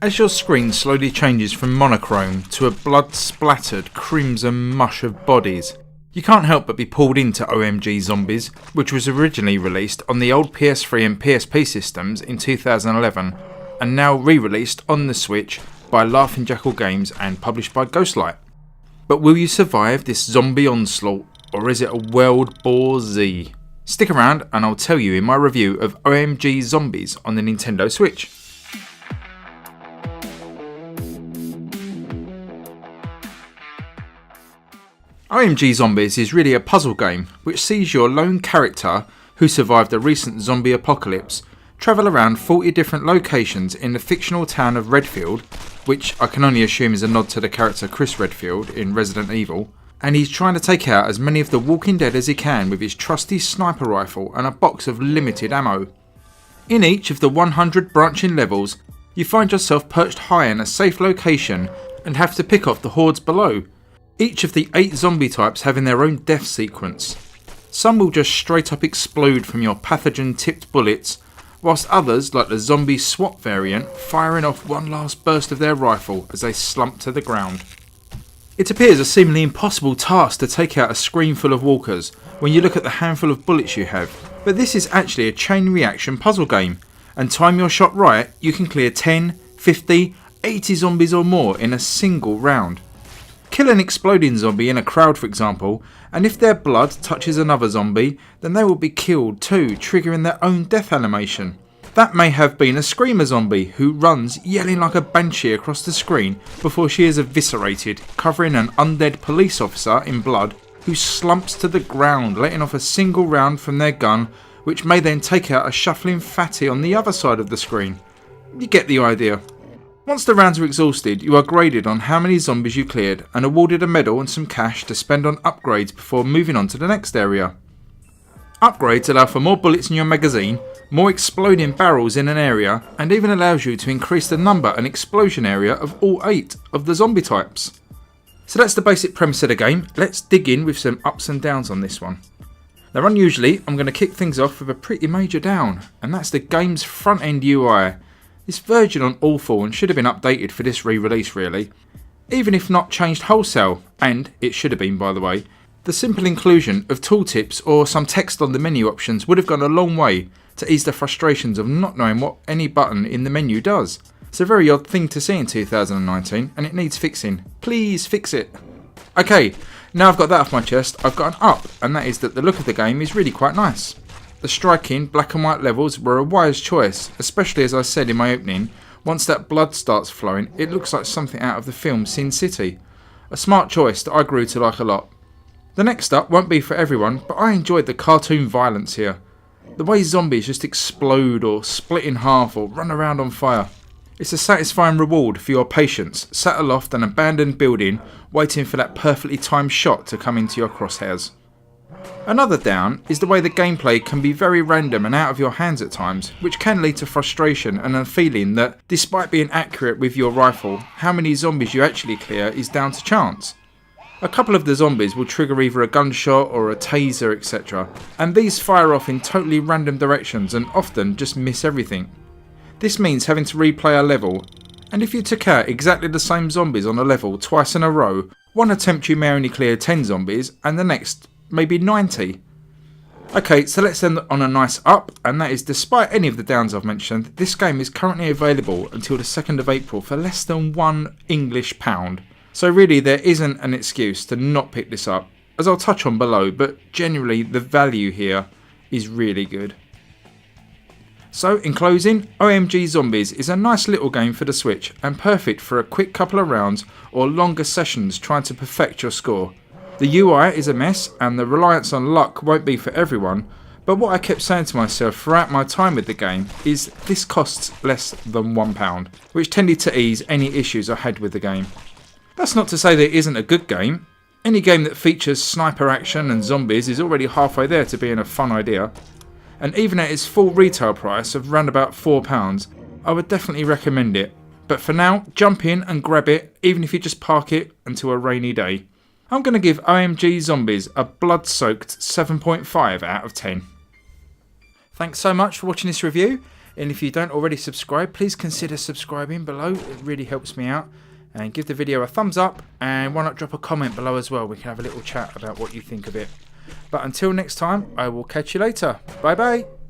As your screen slowly changes from monochrome to a blood-splattered crimson mush of bodies, you can't help but be pulled into OMG Zombies, which was originally released on the old PS3 and PSP systems in 2011 and now re-released on the Switch by Laughing Jackal Games and published by Ghostlight. But will you survive this zombie onslaught, or is it a World War Z? Stick around and I'll tell you in my review of OMG Zombies on the Nintendo Switch. OMG Zombies is really a puzzle game which sees your lone character, who survived a recent zombie apocalypse, travel around 40 different locations in the fictional town of Redfield, which I can only assume is a nod to the character Chris Redfield in Resident Evil, and he's trying to take out as many of the Walking Dead as he can with his trusty sniper rifle and a box of limited ammo. In each of the 100 branching levels, you find yourself perched high in a safe location and have to pick off the hordes below, each of the 8 zombie types having their own death sequence. Some will just straight up explode from your pathogen tipped bullets, whilst others, like the zombie SWAT variant, firing off one last burst of their rifle as they slump to the ground. It appears a seemingly impossible task to take out a screen full of walkers when you look at the handful of bullets you have, but this is actually a chain reaction puzzle game, and time your shot right, you can clear 10, 50, 80 zombies or more in a single round. Kill an exploding zombie in a crowd, for example, and if their blood touches another zombie, then they will be killed too, triggering their own death animation. That may have been a screamer zombie who runs yelling like a banshee across the screen before she is eviscerated, covering an undead police officer in blood who slumps to the ground, letting off a single round from their gun, which may then take out a shuffling fatty on the other side of the screen. You get the idea. Once the rounds are exhausted, you are graded on how many zombies you cleared and awarded a medal and some cash to spend on upgrades before moving on to the next area. Upgrades allow for more bullets in your magazine, more exploding barrels in an area, and even allows you to increase the number and explosion area of all 8 of the zombie types. So that's the basic premise of the game. Let's dig in with some ups and downs on this one. Now unusually, I'm going to kick things off with a pretty major down, and that's the game's front end UI. It's verging on awful and should have been updated for this re-release really. Even if not changed wholesale, and it should have been by the way, the simple inclusion of tooltips or some text on the menu options would have gone a long way to ease the frustrations of not knowing what any button in the menu does. It's a very odd thing to see in 2019 and it needs fixing. Please fix it. Okay, now I've got that off my chest, I've got an up, and that is that the look of the game is really quite nice. The striking black and white levels were a wise choice, especially as I said in my opening, once that blood starts flowing it looks like something out of the film Sin City. A smart choice that I grew to like a lot. The next up won't be for everyone, but I enjoyed the cartoon violence here. The way zombies just explode or split in half or run around on fire. It's a satisfying reward for your patience, sat aloft an abandoned building waiting for that perfectly timed shot to come into your crosshairs. Another down is the way the gameplay can be very random and out of your hands at times, which can lead to frustration and a feeling that, despite being accurate with your rifle, how many zombies you actually clear is down to chance. A couple of the zombies will trigger either a gunshot or a taser, etc., and these fire off in totally random directions and often just miss everything. This means having to replay a level, and if you took out exactly the same zombies on a level twice in a row, one attempt you may only clear 10 zombies and the next maybe 90. Okay, so let's end on a nice up, and that is despite any of the downs I've mentioned, this game is currently available until the 2nd of April for less than £1 English. So really there isn't an excuse to not pick this up, as I'll touch on below, but generally the value here is really good. So in closing, OMG Zombies is a nice little game for the Switch and perfect for a quick couple of rounds or longer sessions trying to perfect your score. The UI is a mess and the reliance on luck won't be for everyone, but what I kept saying to myself throughout my time with the game is this costs less than £1, which tended to ease any issues I had with the game. That's not to say that it isn't a good game. Any game that features sniper action and zombies is already halfway there to being a fun idea, and even at its full retail price of round about £4, I would definitely recommend it. But for now, jump in and grab it, even if you just park it until a rainy day. I'm going to give OMG Zombies a blood-soaked 7.5 out of 10. Thanks so much for watching this review. And if you don't already subscribe, please consider subscribing below. It really helps me out. And give the video a thumbs up, and why not drop a comment below as well. We can have a little chat about what you think of it. But until next time, I will catch you later. Bye bye.